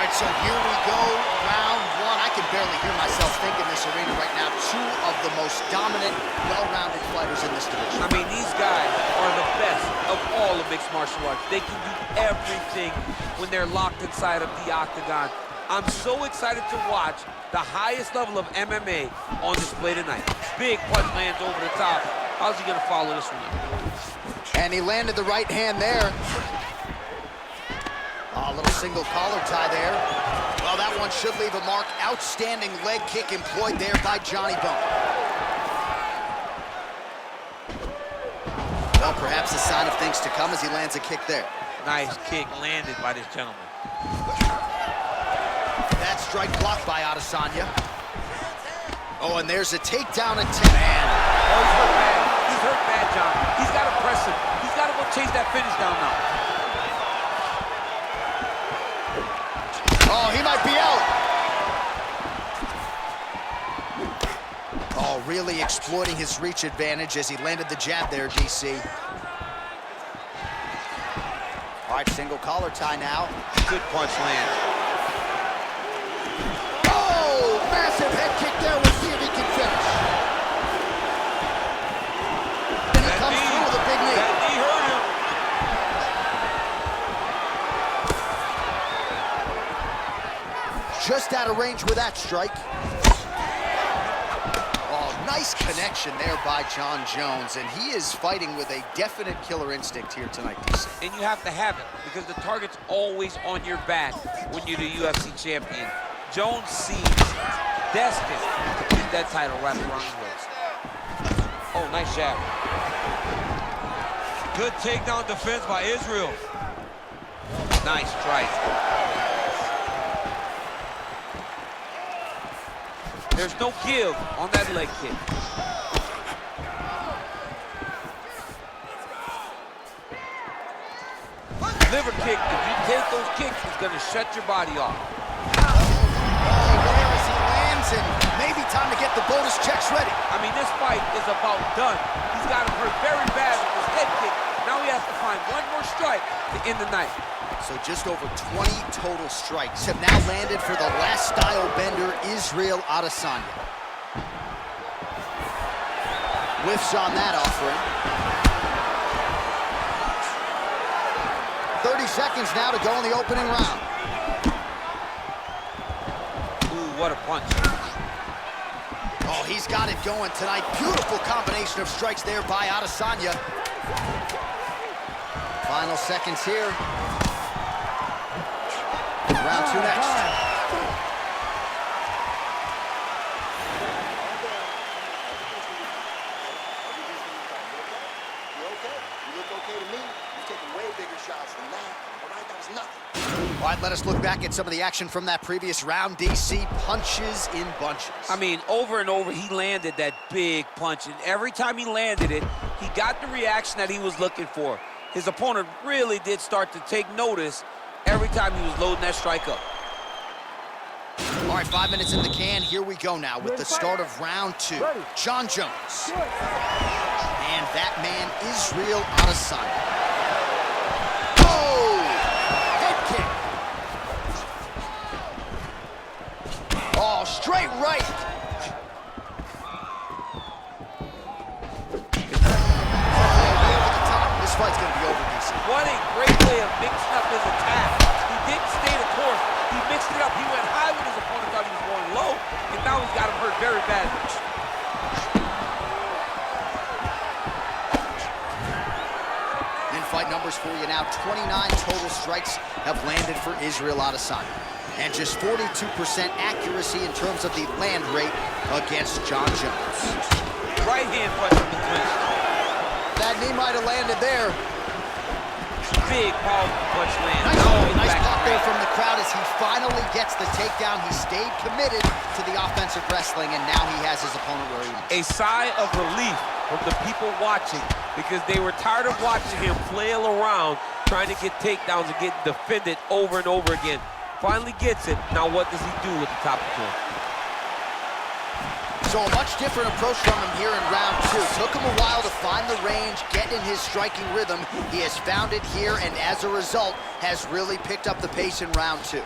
right, so here we go, round one. I can barely hear myself think in this arena right now. Two of the most dominant, well-rounded fighters in this division. I mean, these guys are the best of all of mixed martial arts. They can do everything when they're locked inside of the octagon. I'm so excited to watch the highest level of MMA on display tonight. Big punch lands over the top. How's he gonna follow this one up? And he landed the right hand there. A little single collar tie there. Well, that one should leave a mark. Outstanding leg kick employed there by Johnny Bone. Well, perhaps a sign of things to come as he lands a kick there. Nice kick landed by this gentleman. That strike blocked by Adesanya. Oh, and there's a takedown attempt. Man. Oh, he's hurt bad. He's hurt bad, John. He's got to press him. He's got to go chase that finish down now. Oh, he might be out. Oh, really exploiting his reach advantage as he landed the jab there, DC. All right, single collar tie now. Good punch land. Oh, massive head kick there. We'll see if he can finish. And he comes through with a big knee. That knee hurt him. Just out of range with that strike. Oh, nice connection there by Jon Jones, and he is fighting with a definite killer instinct here tonight, DC. And you have to have it, because the target's always on your back when you're the UFC champion. Jones seems destined to keep that title wrapped around his waist. Oh, nice jab. Good takedown defense by Israel. Nice strike. There's no give on that leg kick. Liver kick, if you take those kicks, it's gonna shut your body off. Oh, there as he lands, and maybe time to get the bonus checks ready. I mean, this fight is about done. He's got him hurt very bad with his head kick. Now he has to find one more strike to end the night. So just over 20 total strikes have now landed for the last style bender, Israel Adesanya. Whiffs on that offering. 30 seconds now to go in the opening round. Ooh, what a punch. Oh, he's got it going tonight. Beautiful combination of strikes there by Adesanya. Final seconds here. Round two next. All right, let us look back at some of the action from that previous round. DC, punches in bunches. I mean, over and over, he landed that big punch, and every time he landed it, he got the reaction that he was looking for. His opponent really did start to take notice every time he was loading that strike up. All right, 5 minutes in the can. Here we go now with the start of round two. Jon Jones. And that man, Israel Adesanya. Oh! Head kick. Oh, straight right. This fight's going to be over, DC. What a great way of mixing up his attack. He didn't stay the course. He mixed it up. He went high when his opponent thought he was going low, and now he's got him hurt very badly. In-fight numbers for you now. 29 total strikes have landed for Israel Adesanya. And just 42% accuracy in terms of the land rate against Jon Jones. Right hand punch in the clinch. That knee might have landed there. Big powerful punch land. Nice pop there from the crowd as he finally gets the takedown. He stayed committed to the offensive wrestling, and now he has his opponent where he wants. A sigh of relief from the people watching, because they were tired of watching him flail around trying to get takedowns and get defended over and over again. Finally gets it. Now what does he do with the top of the floor? So a much different approach from him here in round two. Took him a while to find the range, get in his striking rhythm. He has found it here, and as a result, has really picked up the pace in round two.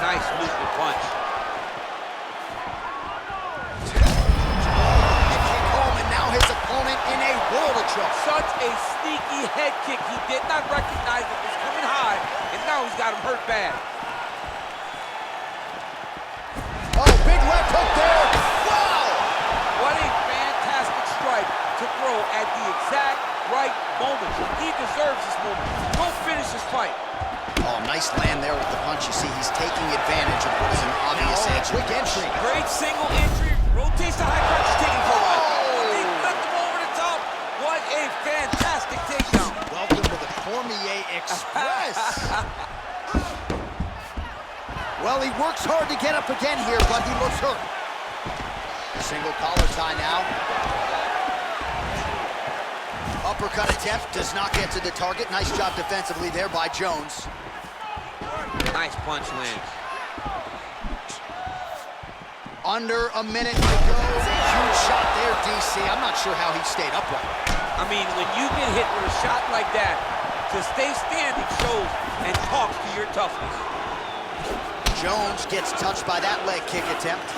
Nice looping punch. And now his opponent in a world of trouble. Such a sneaky head kick. He did not recognize it was coming high, and now he's got him hurt bad. Oh, big left hook there. Wow! What a fantastic strike to throw at the exact right moment. He deserves this moment. Don't finish this fight. Oh, nice land there with the punch. You see, he's taking advantage of what is an obvious edge. Quick entry. Great single entry. Rotates the high punch. Taking for a while. He flipped him over the top. What a fantastic takedown. Welcome to the Cormier Express. Well, he works hard to get up again here, but he looks hurt. Single collar tie now. Uppercut attempt does not get to the target. Nice job defensively there by Jones. Nice punch lands. Under a minute to go. A huge shot there, DC. I'm not sure how he stayed upright. I mean, when you get hit with a shot like that, to stay standing shows and talks to your toughness. Jones gets touched by that leg kick attempt.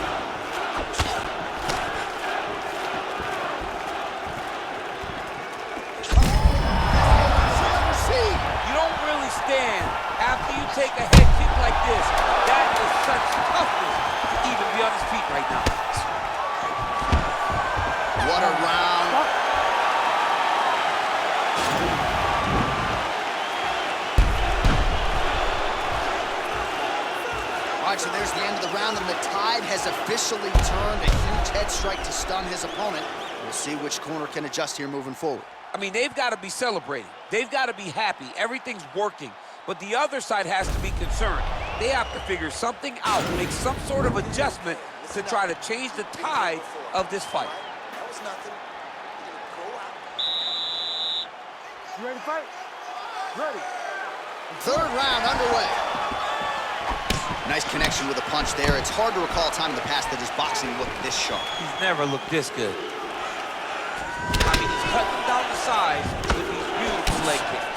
You don't really stand after you take a head kick like this. That is such toughness to even be on his feet right now. What a round. All right, so there's the end of the round, and the tide has officially turned. A huge head strike to stun his opponent. We'll see which corner can adjust here moving forward. I mean, they've got to be celebrating. They've got to be happy. Everything's working. But the other side has to be concerned. They have to figure something out, make some sort of adjustment to try to change the tide of this fight. That was nothing. You ready to fight? Ready. Third round underway. Nice connection with a punch there. It's hard to recall a time in the past that his boxing looked this sharp. He's never looked this good. I mean, he's cutting down the sides with these beautiful leg kicks.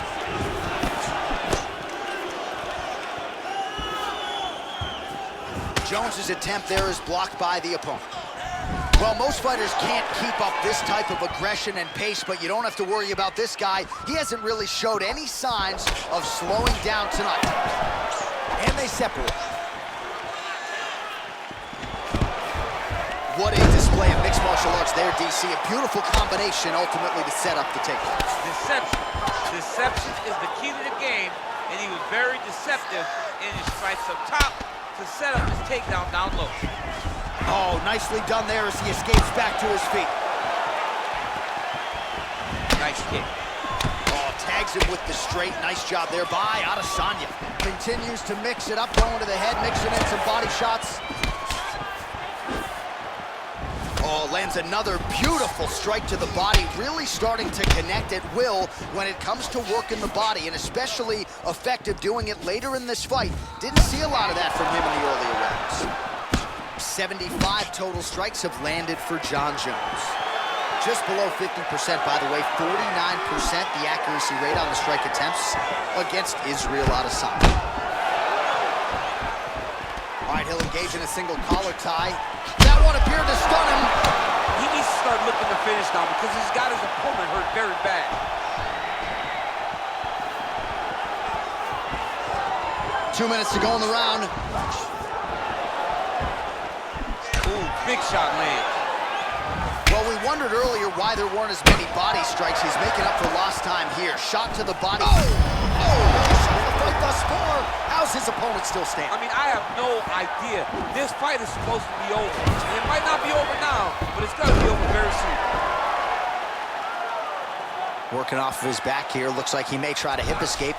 Jones's attempt there is blocked by the opponent. Well, most fighters can't keep up this type of aggression and pace, but you don't have to worry about this guy. He hasn't really showed any signs of slowing down tonight. And they separate. What a display of mixed martial arts there, DC. A beautiful combination ultimately to set up the takedown. Deception. Deception is the key to the game, and he was very deceptive in his strikes up top to set up his takedown down low. Oh, nicely done there as he escapes back to his feet. Nice kick. Oh, tags him with the straight. Nice job there by Adesanya. Continues to mix it up, going to the head, mixing in some body shots. Oh, lands another beautiful strike to the body, really starting to connect at will when it comes to working the body, and especially effective doing it later in this fight. Didn't see a lot of that from him in the earlier rounds. 75 total strikes have landed for Jon Jones. Just below 50%, by the way, 49% the accuracy rate on the strike attempts against Исраэль Adesanya. All right, he'll engage in a single collar tie. That one appeared to stun him. He needs to start looking to finish now because he's got his opponent hurt very bad. Two minutes to go in the round. Ooh, big shot lands. Well, we wondered earlier why there weren't as many body strikes. He's making up for lost time here. Shot to the body. The fight thus far. How's his opponent still standing? I mean, I have no idea. This fight is supposed to be over. It might not be over now, but it's going to be over very soon. Working off of his back here. Looks like he may try to hip escape.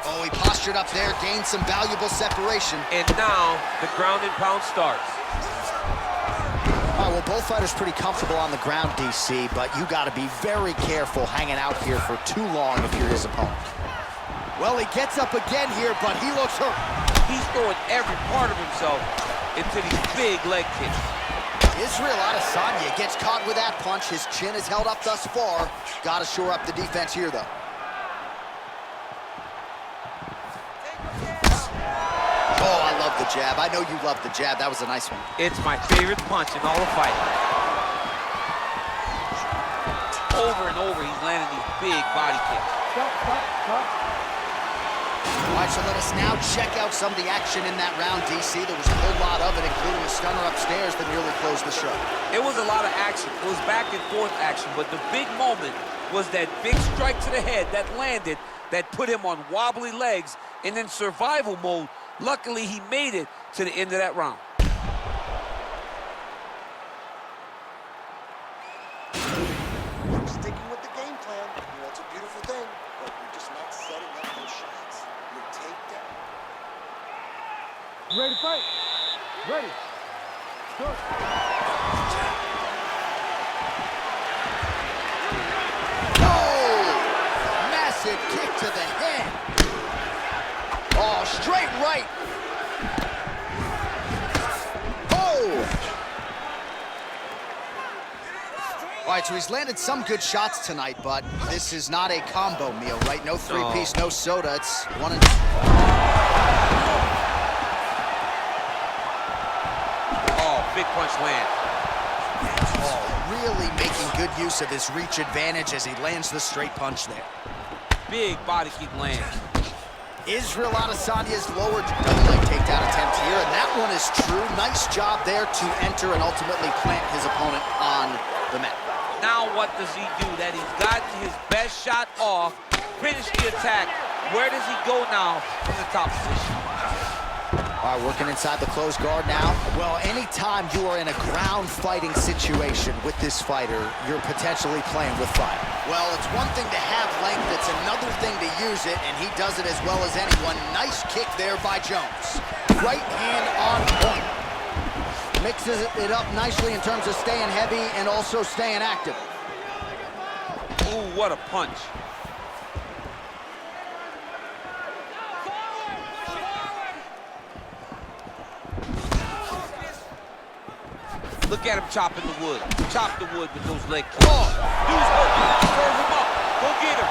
Oh, he postured up there, gained some valuable separation. And now the ground and pound starts. All right, well, both fighters pretty comfortable on the ground, DC, but you got to be very careful hanging out here for too long if you're his opponent. Well, he gets up again here, but he looks hurt. He's throwing every part of himself into these big leg kicks. Исраэль Adesanya gets caught with that punch. His chin is held up thus far. Got to shore up the defense here, though. Oh, I love the jab. I know you love the jab. That was a nice one. It's my favorite punch in all the fight. Over and over, he's landing these big body kicks. Stop. All right, so let us now check out some of the action in that round, DC. There was a whole lot of it, including a stunner upstairs that nearly closed the show. It was a lot of action. It was back and forth action, but the big moment was that big strike to the head that landed, that put him on wobbly legs, and in survival mode, luckily he made it to the end of that round. Sticking with the game plan, it's a beautiful thing, but you're just not setting up those shots. Your takedown. Ready to fight? Ready. Go. Oh! Massive kick to the head. Oh, straight right. Oh! All right, so he's landed some good shots tonight, but this is not a combo meal, right? No three-piece, no soda. It's one and... Oh, big punch land. Oh, really making good use of his reach advantage as he lands the straight punch there. Big body kick land. Israel Adesanya's lower double leg takedown attempt here, and that one is true. Nice job there to enter and ultimately plant his opponent on the mat. Now what does he do? That he's gotten his best shot off, finished the attack. Where does he go now from the top position? All right, working inside the closed guard now. Well, anytime you are in a ground fighting situation with this fighter, you're potentially playing with fire. Well, it's one thing to have length, it's another thing to use it, and he does it as well as anyone. Nice kick there by Jones. Right hand on point. Mixes it up nicely in terms of staying heavy and also staying active. Ooh, what a punch. Look at him chopping the wood. Chop the wood with those leg kicks. Oh! Dude's hurt. Serve him up. Go get him.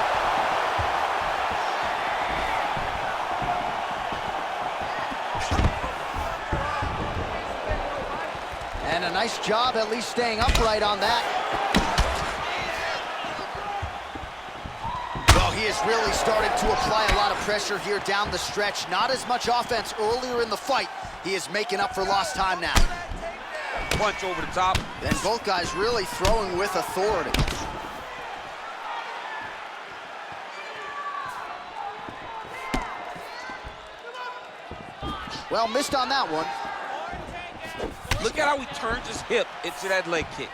And a nice job at least staying upright on that. Well, he is really starting to apply a lot of pressure here down the stretch. Not as much offense earlier in the fight. He is making up for lost time now. Punch over the top. And both guys really throwing with authority. Well, missed on that one. Look at how he turns his hip into that leg kick.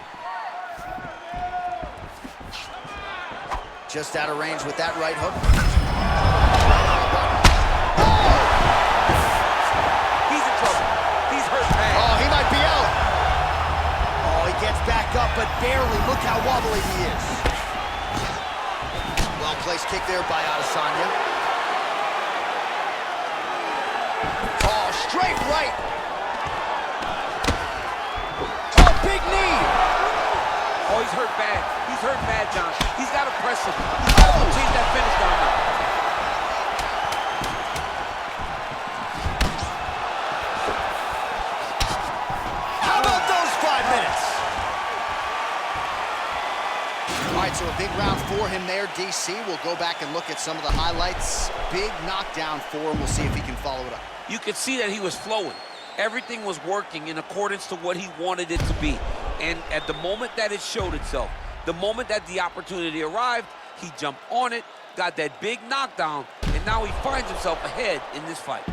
Just out of range with that right hook. He's in trouble. He's hurt bad. Oh, he might be out. Oh, he gets back up, but barely. Look how wobbly he is. Well-placed kick there by Adesanya. Oh, straight right. Oh, big knee. Oh, he's hurt bad. He's hurt bad, John. He's got to press him. He's got to change that finish down now. How about those 5 minutes? All right, so a big round for him there, DC. We'll go back and look at some of the highlights. Big knockdown for him. We'll see if he can follow it up. You could see that he was flowing. Everything was working in accordance to what he wanted it to be. And at the moment that it showed itself, the moment that the opportunity arrived, he jumped on it, got that big knockdown, and now he finds himself ahead in this fight.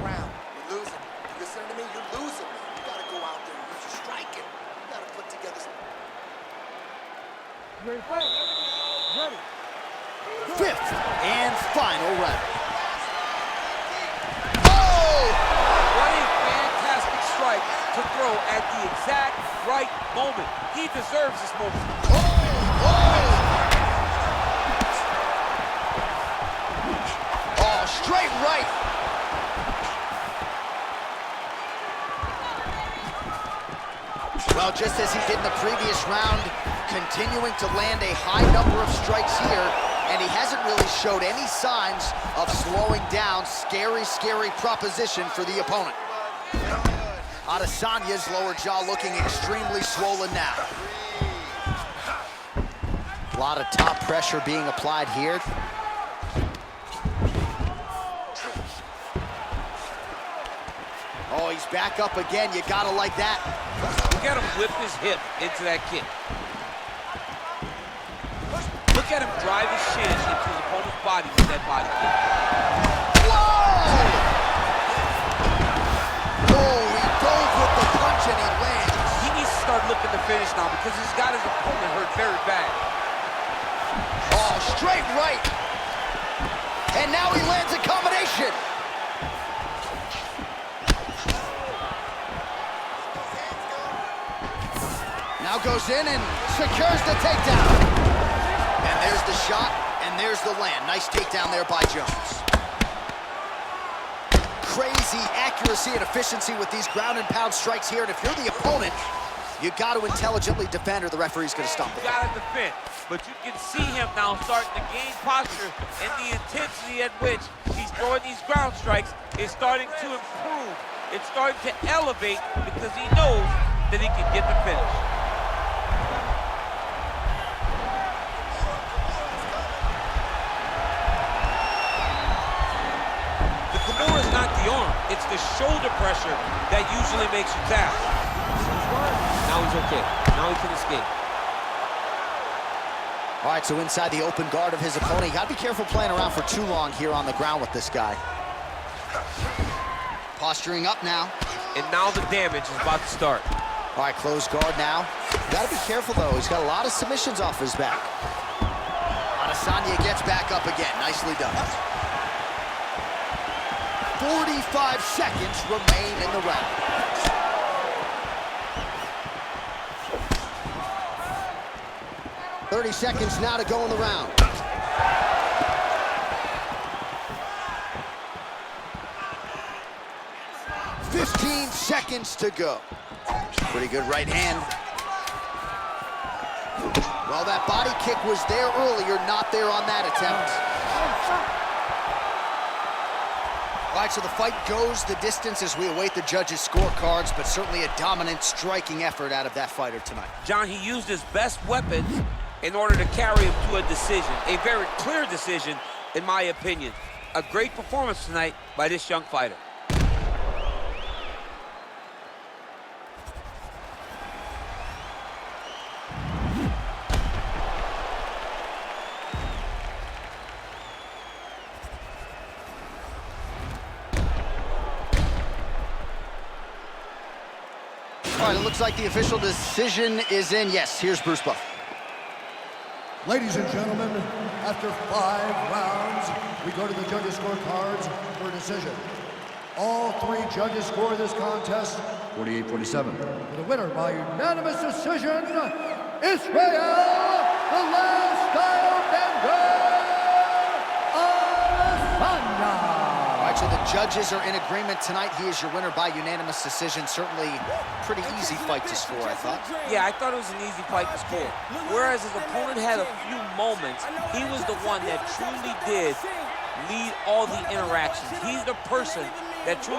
Round, you're losing. You listen to me, you're losing. You gotta go out there and use your striking. You gotta put together some... Ready to fight? Ready. Fifth and final round. What a fantastic strike to throw at the exact right moment. He deserves this moment. Oh, straight right. Well, just as he did in the previous round, continuing to land a high number of strikes here. and he hasn't really showed any signs of slowing down. Scary, scary proposition for the opponent. Adesanya's lower jaw looking extremely swollen now. A lot of top pressure being applied here. Oh, he's back up again. You gotta like that. Look at him whip his hip into that kick. Look at him drive his shin into his opponent's body with that body kick. Whoa! Oh, he dove with the punch and he lands. He needs to start looking to finish now because he's got his opponent hurt very bad. Oh, straight right. And now he lands a combination. Now goes in and secures the takedown. And there's the shot, and there's the land. Nice takedown there by Jones. Crazy accuracy and efficiency with these ground and pound strikes here. And if you're the opponent, you got to intelligently defend or the referee's going to stop it. You got to defend, but you can see him now starting to gain posture, and the intensity at which he's throwing these ground strikes is starting to improve. It's starting to elevate because he knows that he can get the finish. It's not the arm, it's the shoulder pressure that usually makes you tap. Now he's okay. Now he can escape. All right, so inside the open guard of his opponent. You gotta be careful playing around for too long here on the ground with this guy. Posturing up now. And now the damage is about to start. All right, closed guard now. Gotta be careful though, he's got a lot of submissions off his back. Adesanya gets back up again, nicely done. 45 seconds remain in the round. "30 seconds now to go in the round. "15 seconds to go. Pretty good right hand. Well, that body kick was there earlier, not there on that attempt. All right, so the fight goes the distance as we await the judges' scorecards, but certainly a dominant striking effort out of that fighter tonight. John, he used his best weapons in order to carry him to a decision, a very clear decision, in my opinion. A great performance tonight by this young fighter. All right, it looks like the official decision is in. Yes, here's Bruce Buff. Ladies and gentlemen, after 5 rounds, we go to the judges' scorecards for a decision. All 3 judges score this contest 48-47. For the winner by unanimous decision, Исраэль, the last style bender, Adesanya. All right, so the judges are in agreement tonight. He is your winner by unanimous decision. Certainly pretty easy fight to score, I thought. Yeah, I thought it was an easy fight to score. Whereas his opponent had a few moments, he was the one that truly did lead all the interactions. He's the person that truly